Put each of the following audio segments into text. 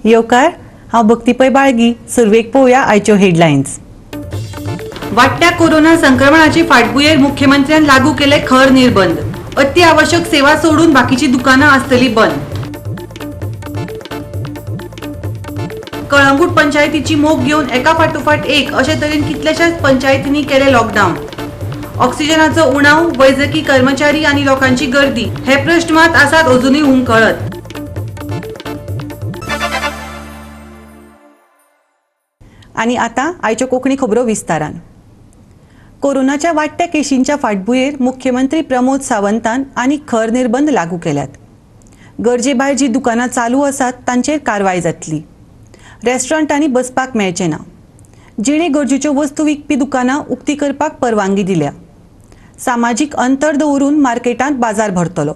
येवकार हांव भक्तीपय बाळगी. सुरवेक पळोवया आयच्यो हेडलायन्स. वाडट्या कोरोना संक्रमणाची फाटभुंयेर मुख्यमंत्र्यान लागू केले खर निर्बंध. अत्यावश्यक सेवा सोडून बाकीची दुकानां आसतली बंद. कळंगूट पंचायतीची मोख घेवन एका फाटोफाट एक अशे तरेन कितल्याशाच पंचायतींनी केले लॉकडाऊन. ऑक्सिजनाचो उणाव, वैजकी कर्मचारी आनी लोकांची गर्दी हे प्रश्न मात आसात अजूनय हुमकळत. आनी आतां आयच्यो कोंकणी खबरो विस्तारान. कोरोनाच्या वाडट्या केशींच्या फाटभुंयेर मुख्यमंत्री प्रमोद सावंतान आनीक खर निर्बंध लागू केल्यात. गरजे भायर जी दुकानां चालू आसात तांचेर कारवाय जातली. रेस्टॉरंटांनी बसपाक मेळचें ना. जिणे गरजेच्यो वस्तू विकपी दुकानां उक्ती करपाक परवानगी दिल्या. सामाजीक अंतर दवरून मार्केटांत बाजार भरतलो.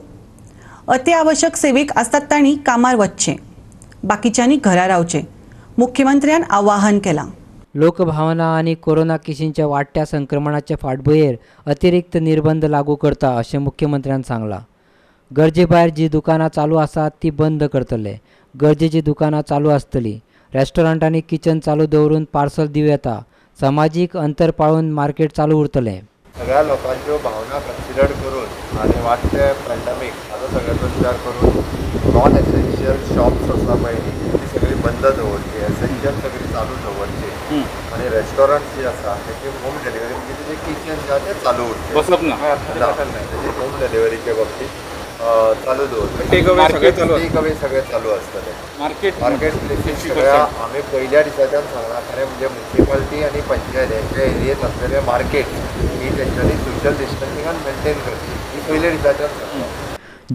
अत्यावश्यक सेवेक आसतात तांणी कामार वचचें. बाकीच्यांनी घरा रावचें. मुख्यमंत्र्यान आवाहन केलां. लोकभावना आणि कोरोना केशींच्या वाडट्या संक्रमणाच्या फाटभुंयेर अतिरिक्त निर्बंध लागू करता अशें मुख्यमंत्र्यान सांगलां. गरजे भायर जी दुकानां चालू आसात ती बंद करतले. गरजेची दुकानां चालू आसतली. रेस्टॉरंटांनी किचन चालू दवरून पार्सल दिवं येता. सामाजीक अंतर पाळून मार्केट चालू उरतलें. सगळ्या लोकांच्यो भावना कन्सिडर करून आनी वाडटे पॅन्डेमीक हाचो सगळ्याचो विचार करून नॉन एसेन्शियल शॉप्स आसा पळय ती सगळी बंद दवरची. एसेन्शियल सगळी चालू दवरची आनी रेस्टॉरंट जी आसा तेची होम डिलिव्हरी म्हणजे तेजे किचन जे आसा तें चालू उरचें. बसप ना तेजी होम डिलिव्हरीचे बाबतीत चालू दवरचें. टेक अवे सगळें चालू आसतलें. मार्केट प्लेसीस सगळ्या आमी पयल्या दिसाच्यान सांगला खरें म्हणजे म्युनिसिपालिटी आनी पंचायत हेंच्या एरियेत आसलेले मार्केट ही तेंच्यांनी सोशल डिस्टन्सिंगान मेंटेन करची ही पयल्या दिसाच्यान सांगला.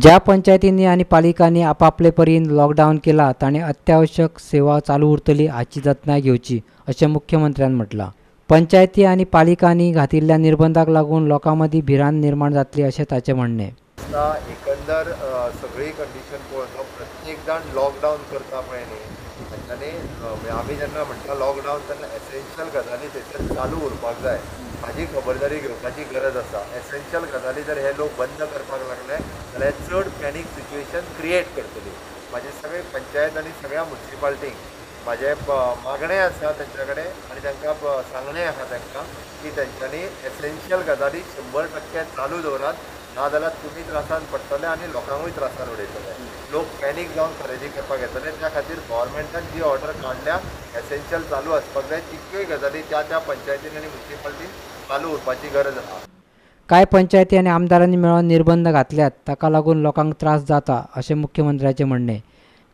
ज्या पंचायतींनी आणि पालिकांनी आपापले परीन लॉकडाऊन केला ताणे अत्यावश्यक सेवा चालू उरतली हाची जतनाय घेवची अशें मुख्यमंत्र्यान म्हटलां. पंचायती आणि पालिकांनी घातिल्ल्या निर्बंधाक लागून लोकांमदीं भिरांत निर्माण जातली अशें ताचें म्हणणें. एकंदर सगळी कंडिशन पळोवन प्रत्येक जाण लॉकडावन करता पळय न्ही तांच्यांनी आमी जेन्ना म्हणटा लॉकडावन तेन्ना एसेन्शियल गजाली थंयसर चालू उरपाक जाय हाची खबरदारी घेवपाची गरज आसा. एसेन्शियल गजाली जर हे लोक बंद करपाक लागले जाल्यार चड पॅनीक सिच्युएशन क्रिएट करतली. म्हाजे सगळे पंचायत आनी सगळ्या म्युनिसिपालिटींक म्हाजें मागणें आसा तेंच्या कडेन आनी तांकां सांगणें आसा तांकां की तेंच्यांनी एसेन्शियल गजाली 100% चालू दवरात. नाजाल्यार तुमी त्रासान पडटले आनी लोकांकूय त्रासान उडयतले. लोक पॅनीक जावन खरेदी करपाक येतले. त्या खातीर गोवोरमेंटान जी ऑर्डर काडल्या एसेन्शियल चालू आसपाक जाय तितक्योय गजाली त्या पंचायतीन आनी म्युनिसिपालिटीन चालू उरपाची गरज आसा. कांय पंचायती आनी आमदारांनी मेळोन निर्बंध घातल्यात ताका लागून लोकांक त्रास जाता अशें मुख्यमंत्र्याचें म्हणणें.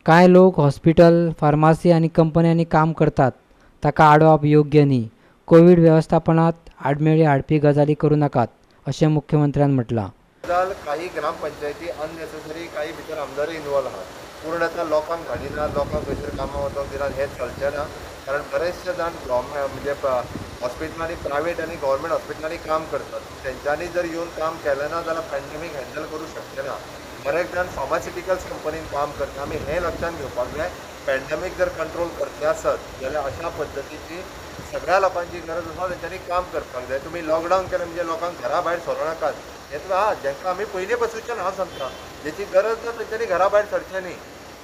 कांय लोक हॉस्पिटल, फार्मासी आनी कंपन्यांनी काम करतात ताका आडोवप योग्य न्ही. कोवीड वेवस्थापनात आडमेळी हाडपी गजाली करूं नाकात अशें मुख्यमंत्र्यान म्हटलां. काही ग्रामपंचायती अननेसेसरी काही भितर आमदारय इनवॉल्व आहात. पूर्णतः लोकांक घालिनात, लोकांक खंयसर कामां वचोंक दिनात हें चलचें ना. कारण बरेचशे जाण म्हणजे हॉस्पिटलांनी प्रायवेट आनी गव्हर्मेंट हॉस्पिटलांनी काम करतात. तेंच्यांनी जर येवन काम केलें ना जाल्यार पॅन्डेमीक हँडल करूं शकचे ना. बरेच जाण फार्मास्युटिकल्स कंपनीन काम करता. आमी हें लक्षात घेवपाक जाय पॅन्डेमीक जर कंट्रोल करचे आसत जाल्यार अशा पद्दतीची सगळ्या लोकांची गरज आसा तेंच्यांनी काम करपाक जाय. तुमी लॉकडावन केलें म्हणजे लोकांक घरा भायर सरो नाकात. हें जेंकां आमी पयलीं पासूनच्यान हांव सांगता जेची गरज ना तेंच्यांनी घरा भायर सरचें न्ही.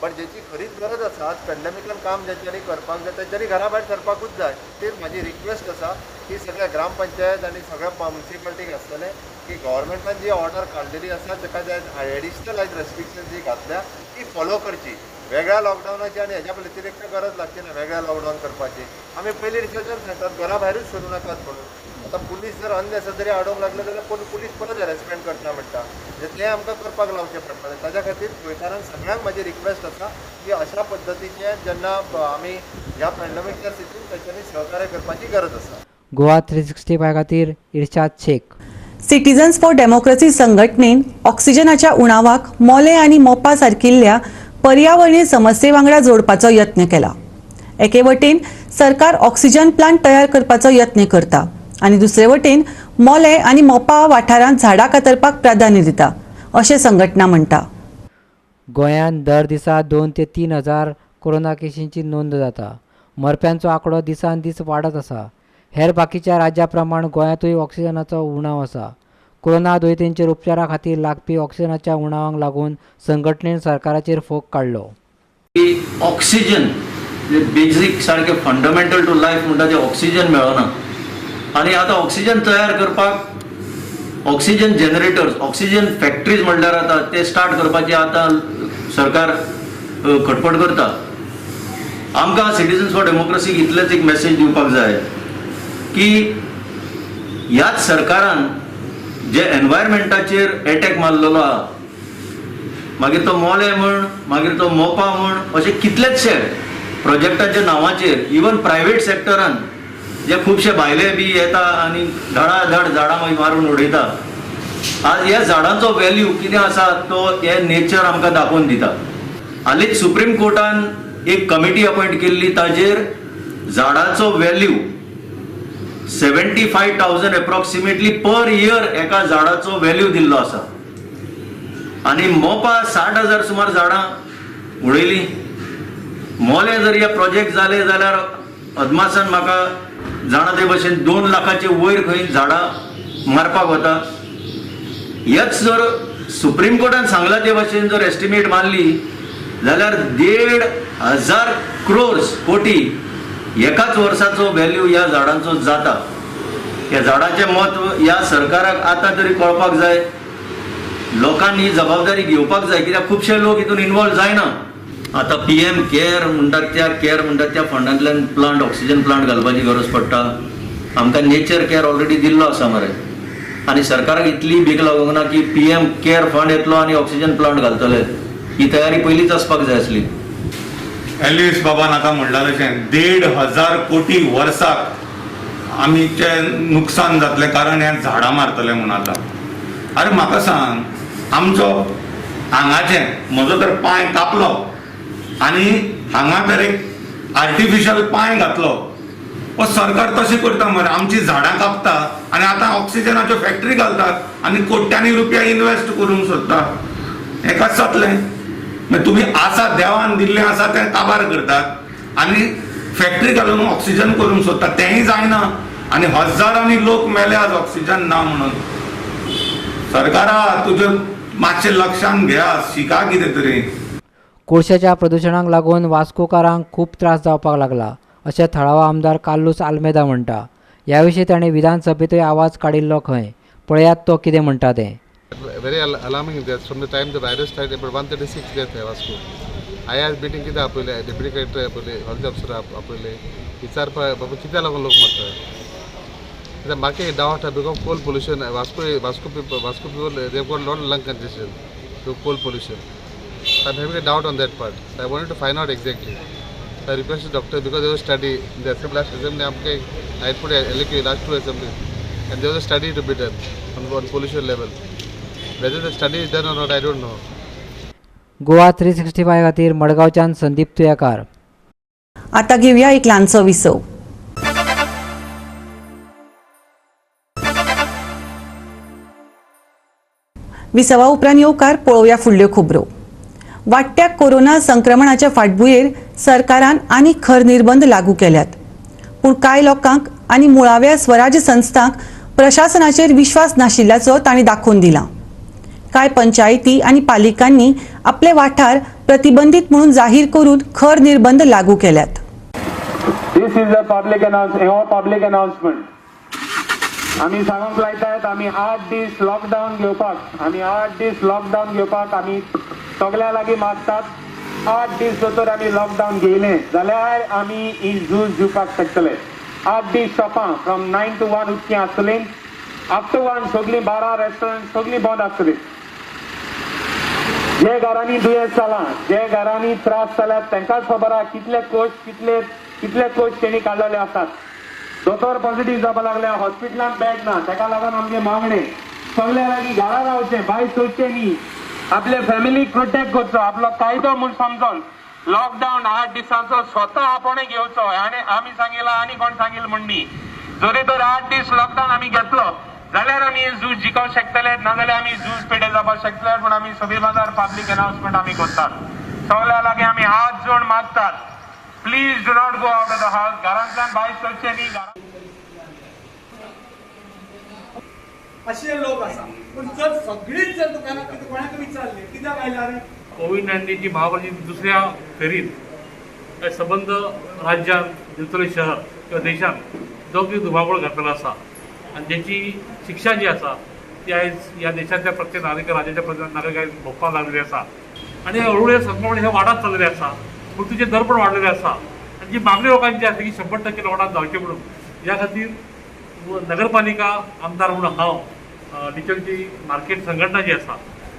पण जेची खरीच गरज आसा पॅन्डेमिकान काम जेंच्यांनी करपाक जाय तेंच्यांनी घरा भायर सरपाकूच जाय. ती म्हाजी रिक्वेस्ट आसा की सगळ्या ग्रामपंचायत आनी सगळ्या म्युनिसिपालिटीक आसतलें की गव्हर्मेंटान जी ऑर्डर काडलेली आसा ताका जे एडिशनल रेस्ट्रिक्शन जी घातल्या ती फॉलो करची. वेगळ्या लॉकडावनाची आनी हेज्या व्यतिरिक्त गरज लागची ना वेगळ्या लॉकडावन करपाची. आमी पयलीं रिसर्चान सांगतात घरा भायरूच सरू नाकात म्हणून. आतां पुलीस जर अननेसेसरी आडोवंक लागले जाल्यार पुलीस परत हॅरेसमेंट करता म्हणटा तें आमकां करपाक लावचें पडटलें. ताच्या खातीर गोंयकारांक सगळ्यांक म्हाजी रिक्वेस्ट आसा की अशा पद्दतीचें जेन्ना आमी ह्या पॅन्डेमिकच्या स्थितीन तेंच्यांनी सहकार्य करपाची गरज आसा. गोवा 365 खातीर इर्शाद शेख. सिटीजन्स फॉर डेमोक्रेसी संघटनेन ऑक्सिजनाच्या उणावाक मोले आनी मोपा सारकिल्ल्या पर्यावरणीय समस्ये वांगडा जोडपाचो यत्न केला. एके वटेन सरकार ऑक्सिजन प्लांट तयार करपाचो यत्न करता आनी दुसरे वटेन मोले आनी मोपा वाठारांत झाडां कातरपाक प्राधान्य दिता अशें संघटना म्हणटा. गोंयांत दर दिसा 2 ते 3 हजार कोरोना केशींची नोंद जाता. मरप्यांचो आंकडो दिसान दीस वाडत आसा. हेर बाकीच्या राज्यां प्रमाण गोंयांतूय ऑक्सिजनाचो उणाव आसा. कोरोना दुयेंतींचेर उपचारा खातीर लागपी ऑक्सिजनाच्या उणावाक लागून संघटनेन सरकाराचेर फोग काडलो. ऑक्सिजन बेजीक सारकें फंडमेंटल टू लायफ म्हणटा तें ऑक्सिजन मेळना आनी आतां ऑक्सिजन तयार करपाक ऑक्सिजन जनरेटर्स ऑक्सिजन फॅक्टरीज म्हणल्यार आतां ते स्टार्ट करपाचे आतां सरकार खटपट करता. आमकां सिटीजन्स फॉर डेमोक्रेसीक इतलेंच एक मेसेज दिवपाक जाय की ह्याच सरकारान जे एनवायरमेंटाचेर एटॅक मारलेलो आहा, मागीर तो मोले म्हण मागीर तो मोपा म्हण अशे कितलेचशे प्रोजेक्टाच्या नांवाचेर इवन प्रायवेट सेक्टरान जे खुबशे भायले बी येता आनी धडाधड झाडां मारून उडयता. आज ह्या झाडांचो व्हॅल्यू कितें आसा तो हे नेचर आमकां दाखोवन दिता. हालींच सुप्रीम कोर्टान एक कमिटी अपॉयंट केल्ली, ताजेर झाडांचो व्हॅल्यू 75,000 एप्रॉक्सिमेटली पर इयर एका झाडाचो व्हॅल्यू दिल्लो आसा आनी मोपा 60,000 सुमार झाडां उडयली. मोले जर हे प्रोजेक्ट जाले जाल्यार अदमासान म्हाका जाणा ते भशेन 2 लाखाचे वयर खंय झाडां मारपाक वता. हेच जर सुप्रीम कोर्टान सांगला ते भशेन जर एस्टिमेट मारली जाल्यार 1,500 crores कोटी एकाच वर्साचो व्हॅल्यू ह्या झाडांचो जाता. ह्या झाडांचें म्हत्व ह्या सरकाराक आतां तरी कळपाक जाय. लोकांनी ही जबाबदारी घेवपाक जाय, कित्याक खुबशे लोक हितून इन्वॉल्व जायना. आतां PM केअर म्हणटात त्या फंडांतल्यान प्लांट ऑक्सिजन प्लांट घालपाची गरज पडटा. आमकां नेचर केअर ऑलरेडी दिल्लो आसा मरे, आनी सरकाराक इतली भीक लागूंक ना की PM केअर फंड येतलो आनी ऑक्सिजन प्लांट घालतले. ही तयारी पयलींच आसपाक जाय आसली. एल्विस बाबान आतां म्हणटा तशें 1,500 कोटी वर्साक आमीचे नुकसान जातलें कारण हे झाडां मारतले म्हूण आतां. अरे म्हाका सांग, आमचो हांगाचें म्हजो तर पांय कापलो आनी हांगा तर एक आर्टिफिशियल पांय घातलो. सरकार तशें करता मरे, आमची झाडां कापता आनी आतां ऑक्सिजनाच्यो फॅक्टरी घालतात आनी कोट्यांनी रुपया इन्वेस्ट करूंक सोदता. हें कशें जातलें? मागीर तुमी आसा देवान दिल्लें आसा तें काबार करतात आनी फॅक्टरी घालून ऑक्सिजन करूंक सोदतात. तेंय जायना आनी हजारांनी लोक मेले आज ऑक्सिजन ना म्हणून. सरकारा तुजें मातशें लक्षांत घेया, शिका कितें तरी. कोळशाच्या प्रदुशणाक लागून वास्कोकारांक खूब त्रास जावपाक लागला अशें थळावा आमदार कार्लोस आल्मेदा म्हणटा. ह्या विशीं ताणें विधानसभेंतूय आवाज काडिल्लो खंय. पळयात तो कितें म्हणटा तें. Very alarming deaths from the time the virus started. About 136 deaths I was told. I had meeting किती आपले डेप्युटी कलेक्टर आपले हेल्थ ऑफिसर आपले विचार बाबा किती लागून लोक मरतात. तर मागे डाउट है because coal pollution Vasco people they got lot of lung congestion to coal pollution. So I'm having a doubt on that part. So I wanted to find out exactly. So I requested doctor because there was a study in the last assembly आपके I put LQ last 2 assemblies and there was a study to be done on pollution level. Whether the study is done or not, I don't know. Goa 365 खातीर मडगांवच्यान संदीप तुयेकार. आता घेऊया एक ल्हानसो विसव. विसवा उपरांत येवकार पळोवया फुडल्यो खबरो. वाडट्या कोरोना संक्रमणाच्या फाटभुंयेर सरकारान आनी खर निर्बंध लागू केल्यात. पूण कांय लोकांक आनी मुळाव्या स्वराज्य संस्थांक प्रशासनाचेर विश्वास नाशिल्ल्याचो तांणी दाखोवन दिला. कांय पंचायती आनी पालिकांनी आपले वाठार प्रतिबंधीत म्हणून जाहीर करून खर निर्बंध लागू केल्यात. This is a public announcement. आमी सांगूंक लायतात आमी 8 दीस लॉकडावन घेवपाक आमी सगळ्या लागीं मागतात. 8 दीस भितर आमी लॉकडावन घेयलें जाल्यार आमी ही झूज दिवपाक शकतले. 8 दीस शॉपां फ्रॉम 9 to 1 उदकीं आसतलीं. आफ्टर 1 सगळीं बारां रेस्टॉरंट सगळीं बंद आसतलीं. जे घरांनी दुयेंस जालां, जे घरांनी त्रास जाल्यात तांकांच खबर आहा कितले कोच तेणी काडलेले आसात. दोतोर पॉझिटिव्ह जावपाक लागल्या, हॉस्पिटलांत बेड ना, ताका लागून आमगे मागणे सगळ्या लागीं घरा रावचें, भायर सरचें न्ही. आपले फॅमिलीक प्रोटेक्ट करचो, आपलो कायदो म्हूण समजून लॉकडावन 8 दिसांचो स्वता आपणें घेवचो. आनी आमी सांगिल्ला आनी कोण सांगिल्लें म्हण न्ही. जरी तर 8 दीस लॉकडावन आमी घेतलो जाल्यार आमी झूज जिखोवंक शकतले, नाजाल्यार आमी झूज पेडे जावपाक शकतले. पूण आमी सभेमादार पब्लीक अनाउन्समेंट आमी करतात. सगळ्या लागीं आमी हात जोड मागतात, please do not go out of the house. घरांतल्यान भायर सरचें न्ही. असे लोक आसा पण जर सगळीच जर दुकानां कोणाक विचारले कित्याक आयला रे कोविड-19 ची महामारी दुसऱ्या फेरीत संबंध राज्यात दिवतले शहर किंवा देशात जो की धुमाकूळ घातलेलो आसा आणि ज्याची शिक्षा जी आसा ती आयज ह्या देशाच्या प्रत्येक नागरिक राज्याच्या प्रत्येक नागरिकांक भोगपाक लागलेली आसा आणि हळूहळू संक्रमण हे वाढत चाललेले आसा मृत्यूचे दर पण वाढलेले आसा आणि जी मागणी लोकांची आसा की 100% लॉकडाऊन जावचे म्हणून या खातीर नगरपालिका आमदार म्हणून हांव डिचलची मार्केट संघटना जी आसा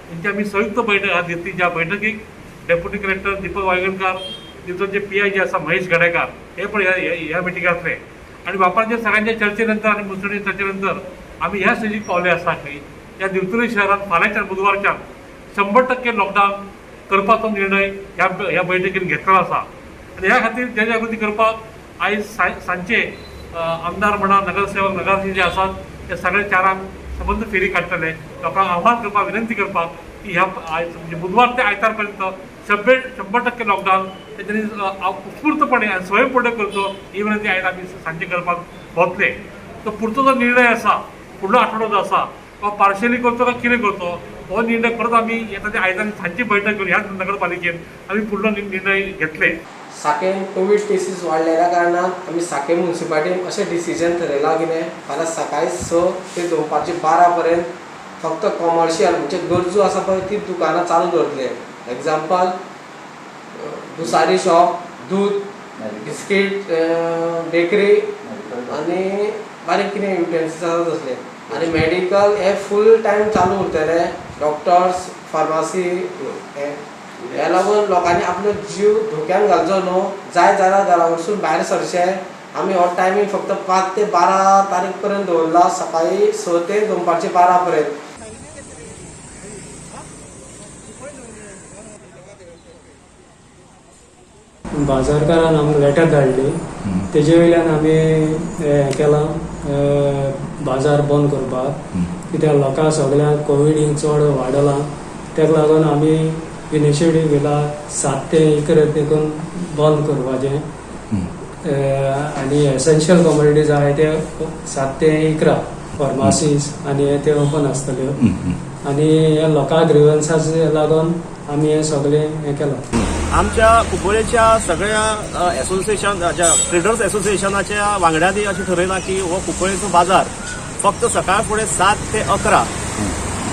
त्यांची आमी संयुक्त बैठक आज घेतली ज्या बैठकीक deputy collector Deepak Vaigankar डिचलचे PI जे आसा महेश गडेकार हे पण ह्या मिटिंगाक आसले आणि बापांच्या सगळ्यांच्या चर्चेनंतर आणि मुसळी चर्चेनंतर आम्ही ह्या स्टेजीक पावले आसा की या दिवतुली शहरात फाल्यांच्या बुधवारच्यान 100% लॉकडाऊन करपाचो निर्णय ह्या बैठकीन घेतलेलो आसा आणि ह्या खातीर जनजागृती करपाक आयज सांजचे आमदार म्हणा नगरसेवक नगराध्यक्ष जे आसात ते सगळे चारांक संबंध फेरी काडटले लोकांक आव्हान करपाक विनंती करपाक की ह्या म्हणजे बुधवार ते आयतार पर्यंत 100% लॉकडाऊन तेच्यानी उत्स्फूर्तपणे आणि स्वयंपूर्ण करचो ही विनंती आयज आमी सांजचे करपाक वतले तो पुढचो जो निर्णय आसा फुडलो आठवडो जो आसा तो पार्शली करचो काय कितें करचो हो निर्णय परत आमी येता आयतारी सांजची बैठक करून ह्याच नगरपालिकेन आमी फुडलो निर्णय घेतले. साकेन कोविड केसीस वाडलेल्या कारणान आमी साकेन म्युन्सिपालिटीन अशें डिसिजन थरयलां कितें फाल्यां सकाळी 6 ते दनपारचे 12 पर्यंत फक्त कॉमर्शियल म्हणजे गरजू आसा पळय ती दुकानां चालू दवरतले. एग्जाम्पल भुसारी शॉप, दूध, बिस्कीट, बेकरी आनी बारीक कितें युटेन्सिल्स आसा तसले आनी मेडिकल हे फूल टायम चालू उरतले. डॉक्टर्स, फार्मासी ह्या लागून लोकांनी आपलो जीव धोक्यान घालचो न्हू. जाय जाल्यार घरा वरसून भायर सरचे. आमी हो टायमींग फक्त 5 ते 12 तारीख पर्यंत दवरला सकाळी 6 ते दनपारचे 12 पर्यंत. बाजारकारान आमकां लेटर धाडली तेजे वयल्यान आमी हें केलां बाजार बंद करपाक कित्याक लोकां सगळ्यांक कोवीड चड वाडलां तेका लागून आमी इनिशिएटीव घेतला 7 ते 11 देखून बंद करपाचें आनी एसेन्शियल कमोडिटीज आहाय ते 7 ते 11 फार्मासीज आनी ते ओपन आसतल्यो आनी हे लोकां ग्रिवन्सास लागून आमी हे सगळें हें केलां. आमच्या कुंकळेच्या सगळ्या एसोसिएशन ट्रेडर्स एसोसिएशनाच्या वांगड्यांनी अशें ठरयलां की हो कुंकळेचो बाजार फक्त सकाळ फुडें 7 ते 11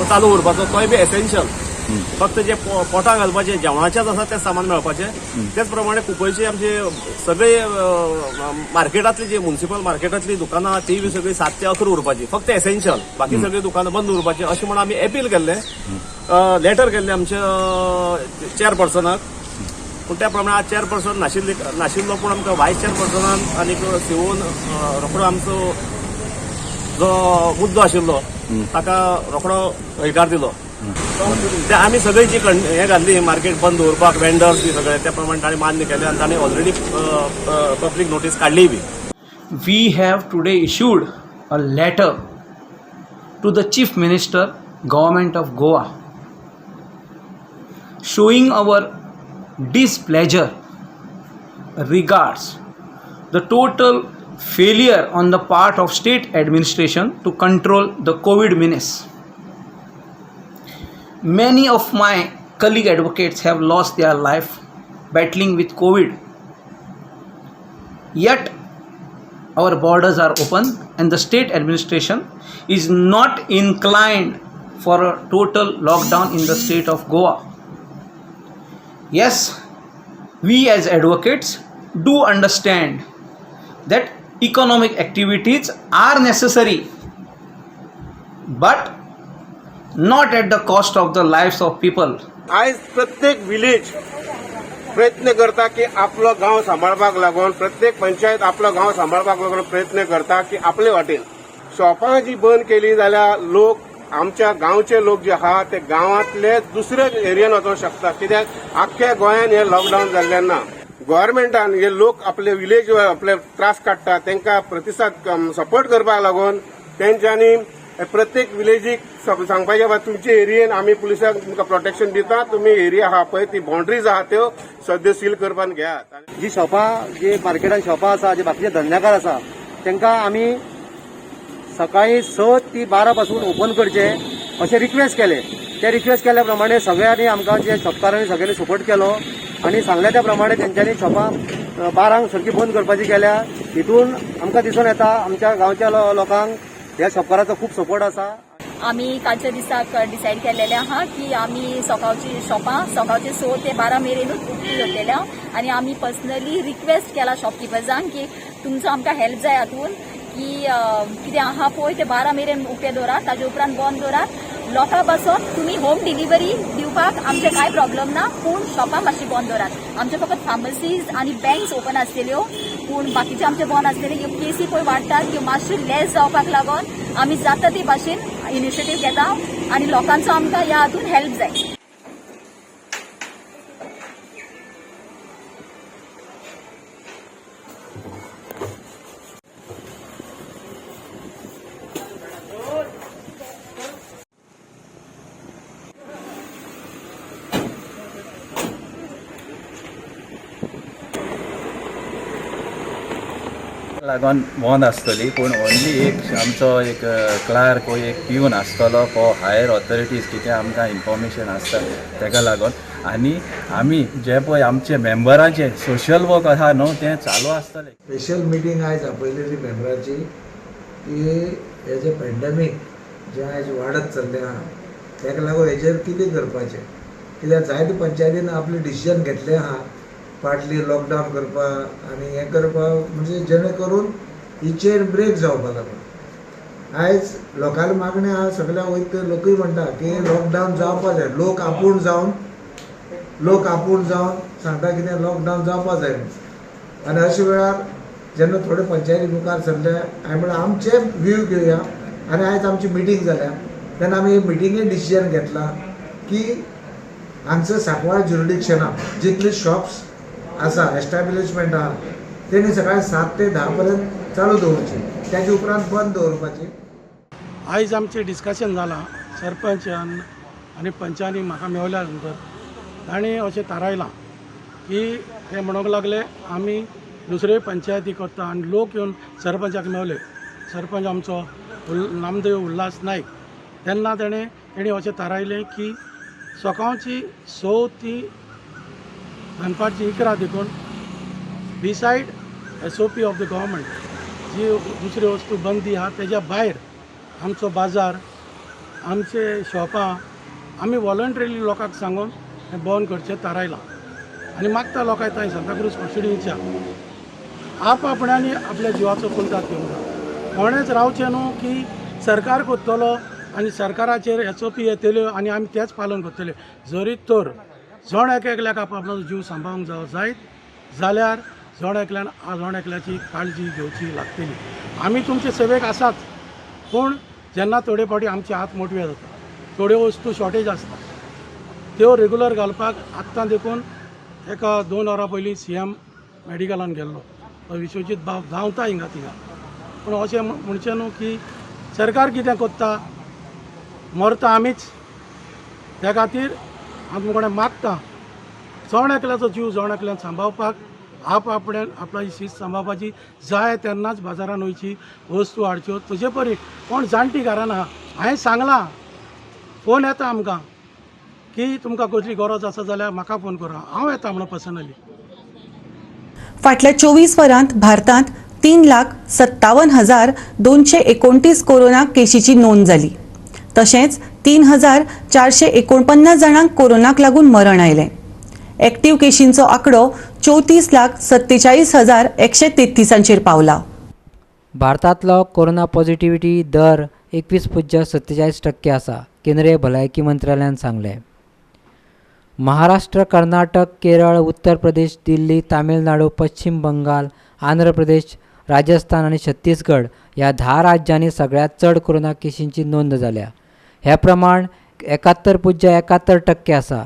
चालू उरपाचो तोय बी एसेन्शियल फक्त जे पोटां घालपाचें जेवणाचेंच आसा तें सामान मेळपाचें. तेच प्रमाणे कुंकळची आमची सगळी मार्केटांतली जी म्युन्सिपल मार्केटांतली दुकानां ती बी सगळी 7 ते 11 उरपाची फक्त एसेन्शियल बाकी सगळी दुकानां बंद उरपाची अशें म्हणून आमी अपील केल्लें लेटर केल्लें आमच्या चेअरपर्सनाक. पूण त्या प्रमाणे आज चेअरपर्सन नाशिल्लो पूण आमकां व्हायस चेअरपर्सनान आनीक सीओन रोखडो आमचो जो मुद्दो आशिल्लो ताका रोखडो हयकार दिलो. ते आमी सगळी जी हें घातली मार्केट बंद दवरपाक वेंडर्स बी सगळे त्या प्रमाणे ताणें मान्य केलें आनी ताणें ऑलरेडी पब्लीक नोटीस काडली बी. We have today issued a letter to the Chief Minister, Government of Goa, showing our displeasure regards the total failure on the part of state administration to control the COVID menace. Many of my colleague advocates have lost their life battling with COVID. Yet our borders are open and the state administration is not inclined for a total lockdown in the state of Goa. Yes, we as advocates do understand that economic activities are necessary, but not at the cost of the lives of people. आयज प्रत्येक village प्रयत्न करता की आपलो गांव सांबाळपाक लागून प्रत्येक पंचायत आपलो गांव सांबाळपाक लागून प्रयत्न करता की आपले वाटेन शॉपां जी बंद केली जाल्यार लोक आमच्या गांवचे लोक जे आहा ते गांवांतले दुसऱ्या एरियान वचूंक शकता कित्याक आख्ख्या गोंयान हे लॉकडावन जाल्ल्यान ना. गव्हर्मेंटान हे लोक आपले विलेज आपले त्रास काडटा तांकां प्रतिसाद सपोर्ट करपाक लागून तेंच्यांनी प्रत्येक विलेजीक सांगपाचें बाबा तुमच्या एरियेन आमी पुलिसांक तुमकां प्रोटेक्शन दिता तुमी एरिया आहा पळय ती बाउंड्रीज आहा त्यो सद्यो सील करपान घेयात. जी शॉपां जी मार्केटान शॉपां आसा जे बाकीचे धंद्याकार आसा तांकां आमी सकाळी 6 ते 12 पासून ओपन करचे अशें रिक्वेस्ट केले. ते रिक्वेस्ट केल्या प्रमाणे सगळ्यांनी आमकां जे शॉपकारांनी सगळ्यांनी सपोर्ट केलो आनी सांगल्या त्या प्रमाणे तेंच्यांनी शॉपां 12 सारकी बंद करपाची केल्या. हितून आमकां दिसून येता आमच्या गांवच्या लोकांक ह्या शॉपकाराचो खूब सपोर्ट आसा. आम्ही कालच्या दिसाक डिसाईड केलेले आहा की आम्ही सकाळची शॉपां सकाळचे 6 ते 12 मेरेनूच उक्ती दवरलेल्या आणि आम्ही पर्सनली रिक्वेस्ट केला शॉपकिपर्सांक की तुमचो आमकां हेल्प जाय हातून की कितें आहा पळय ते 12 मेरेन उक्ते दवरात, ताजे उपरांत बंद दवरात. लोकां पासून तुम्ही होम डिलिव्हरी दिवपाक आमचे कांय प्रॉब्लेम ना, पूण शॉपां मातशी बंद दवरात. आमचे फकत फार्मसीज आनी बँक्स ओपन आसलेल्यो, पूण बाकीचे आमचे बंद आसलेले. ह्यो केसी पळय वाडटात त्यो मातश्यो लेस जावपाक लागून आमी जाता ते भाशेन इनिशिएटीव घेता आनी लोकांचो आमकां ह्या हातून हेल्प जाय. लागून बंद आसतली, पूण ओन्ली एक आमचो एक क्लार्क वो एक पिवन आसतलो फॉर हायर ऑथॉरिटीज कितें आमकां इन्फॉर्मेशन आसता तेका लागून. आनी आमी जे पळय आमचे मेंबरांचे सोशल वर्क आसा न्हू तें चालू आसतलें. स्पेशल मिटींग आयज आपयलेली मेंबराची की हे जे पॅन्डेमीक जे आयज वाडत चल्लें आहा तेका लागून हेजेर कितें करपाचें, कित्याक जायते पंचायतीन आपले डिसिजन घेतले आहा पार्टली लॉकडावन करपाक आनी हें करपाक, म्हणजे जेणे करून ही चेन ब्रेक जावपाक लागून. आयज लोकांली मागणी आहा, सगळ्या वयता लोकूय म्हणटा की लॉकडावन जावपा जाय. लोक आपूण जावन सांगता कितें लॉकडावन जावपा जाय. आनी अशे वेळार जेन्ना थोडे पंचायती मुखार सरले हांवें म्हणलें आमचे व्यू घेवया. आनी आयज आमची मिटींग जाल्या तेन्ना आमी मिटिंगेन डिसिजन घेतला की हांगसर सांकवाळ ज्युरिडिक्शना जितले शॉप्स आसा एस्टॅब्लिशमेंट आहा तेणी सकाळी 7 ते 10 पर्यंत चालू दवरची, त्याच्या उपरांत बंद दवरपाची. आयज आमचें डिस्कशन जालां सरपंचान आनी पंचांनी म्हाका मेवल्या नंतर ताणें अशें थारायलां की ते म्हणूंक लागले आमी दुसरे पंचायती करता. आनी लोक येवन सरपंचाक मेवले. सरपंच आमचो नामदेव उल्हास नायक, तेन्ना तेणी अशें थारायलें की सकाळची 6 ती दनपारची 11 देखून बिसायड SOP ऑफ द गव्हर्मेंट जी दुसरी वस्तू बंदी आहा तेज्या भायर आमचो बाजार आमचे शॉपां आमी वॉलंटरीली लोकांक सांगून हें बंद करचें थारायलां. आनी मागता लोकांक थंय सांताक्रूज कॉन्स्टिट्युएन्सीच्या आपणांनी आपल्या जिवाचो कुलदार घेवंक जाय. कोणेच रावचें न्हू की सरकार करतलो आनी सरकाराचेर SOP येतल्यो आनी आमी तेच पालन करतले. जरी तर जण एकल्याक आपलो जीव सांबाळूंक जायत जाल्यार जण एकल्याची काळजी घेवची लागतली. आमी तुमचे सेवेक आसात, पूण जेन्ना थोडे फावटी आमचे हात मोटवे जाता, थोड्यो वस्तू शॉर्टेज आसता, त्यो रेगुलर घालपाक आत्तां देखून एका 2 वरां पयलीं CM मेडिकलान गेल्लो, तो विश्वजीत भाव धांवता हिंगा थिंगा. पूण अशें म्हणचें न्हू की सरकार कितें करता, मरता आमीच. त्या खातीर हांव कोणें मागता जण एकल्याचो जीव जण एकल्यान सांबाळपाक आपणाची शिस्त सांबाळपाची. जाय तेन्नाच बाजारान वयची, वस्तू हाडच्यो. तुजे परी कोण जाणटी घरान आहा, हांवें सांगलां, फोन येता आमकां की तुमकां कसली गरज आसा जाल्यार म्हाका फोन करा, हांव येता म्हणून पर्सनली. फाटल्या 24 वरांत भारतांत 3,57,229 कोरोना केशीची नोंद जाली. तशेंच 3,449 जाणांक कोरोनाक लागून मरण आयलें. एक्टीव केशींचो आंकडो 34,47,133 पावला. भारतांतलो कोरोना पॉझिटिव्हिटी दर 21.47% आसा, केंद्रीय भलायकी मंत्रालयान सांगलें. महाराष्ट्र, कर्नाटक, केरळ, उत्तर प्रदेश, दिल्ली, तामिळनाडू, पश्चिम बंगाल, आंध्र प्रदेश, राजस्थान आनी छत्तीसगड ह्या 10 राज्यांनी सगळ्यांत चड कोरोना केशींची नोंद जाल्या. हे प्रमाण 71.71% आसा.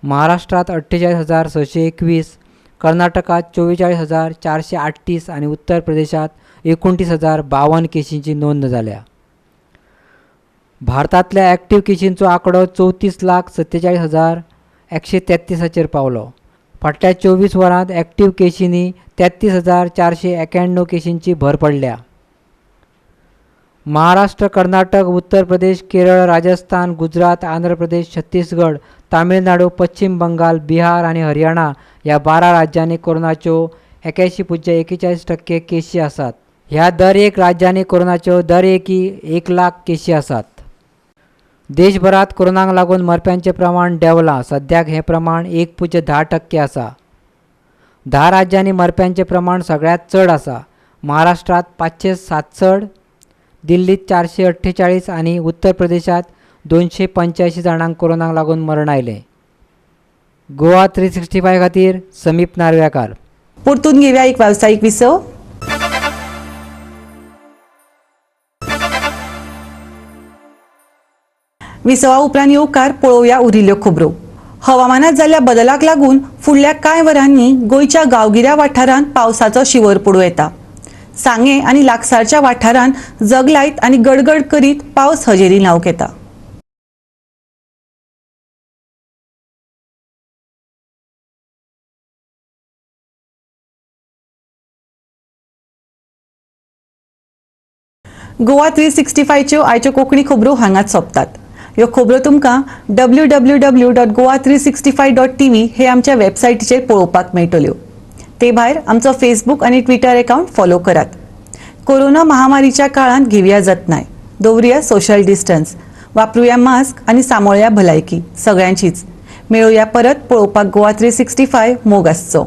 महाराष्ट्रात 48,621, कर्नाटकात 44,438 आणि उत्तर प्रदेशात 29,052 केशींची नोंद जाल्या. भारतांतल्या ॲक्टिव्ह केशींचो आंकडो 34,47,133 पावलो. फाटल्या 24 वरांत ॲक्टिव्ह केशींनी 33,491 केशींची भर पडल्या. महाराष्ट्र, कर्नाटक, उत्तर प्रदेश, केरळ, राजस्थान, गुजरात, आंध्र प्रदेश, छत्तीसगड, तामिळनाडू, पश्चिम बंगाल, बिहार आणि हरियाणा या 12 राज्यांनी कोरोनाच्यो 81.41% केशी आसात. ह्या दर एक राज्यांनी कोरोनाच्यो दर एकी 1 लाख केशी आसात. देशभरात कोरोनाक लागून मरप्यांचे प्रमाण देंवलां. सद्याक हे प्रमाण 1.10% आसा. 10 राज्यांनी मरप्यांचे प्रमाण सगळ्यात चड आसा. महाराष्ट्रात 567, दिल्लीत 448 आणि उत्तर प्रदेशात 285 जाणांक कोरोनाक लागून मरण आयले. गोवा 365 खातीर समीप नार्वेकार. परतून घेवया एक व्यावसायिक विसव. विसवा उपरांत येवकार पळोवया उरिल्ल्यो खबरो. हवामानात जाल्ल्या बदलाक लागून फुडल्या कांय वरांनी गोंयच्या गांवगिऱ्या वाठारांत पावसाचो शिवर पडूं येता. सांगे आनी लागसारच्या वाठारांत जगलायत आनी गडगड करीत पावस हजेरी लावंक येता. गोवा 365 च्यो आयच्यो कोंकणी खबरो हांगाच सोंपतात. ह्यो खबरो तुमकां www.goa365.tv हे आमच्या वेबसायटीचेर पळोवपाक मेळटल्यो. ते भायर आमचो फेसबूक आनी ट्विटर अकाउंट फॉलो करात. कोरोना महामारीच्या काळांत घेवया जतनाय, दवरुया सोशल डिस्टन्स, वापरुया मास्क आनी सांबाळुया भलायकी सगळ्यांचीच. मेळुया परत पळोवपाक गोवा 365 मोग आसचो.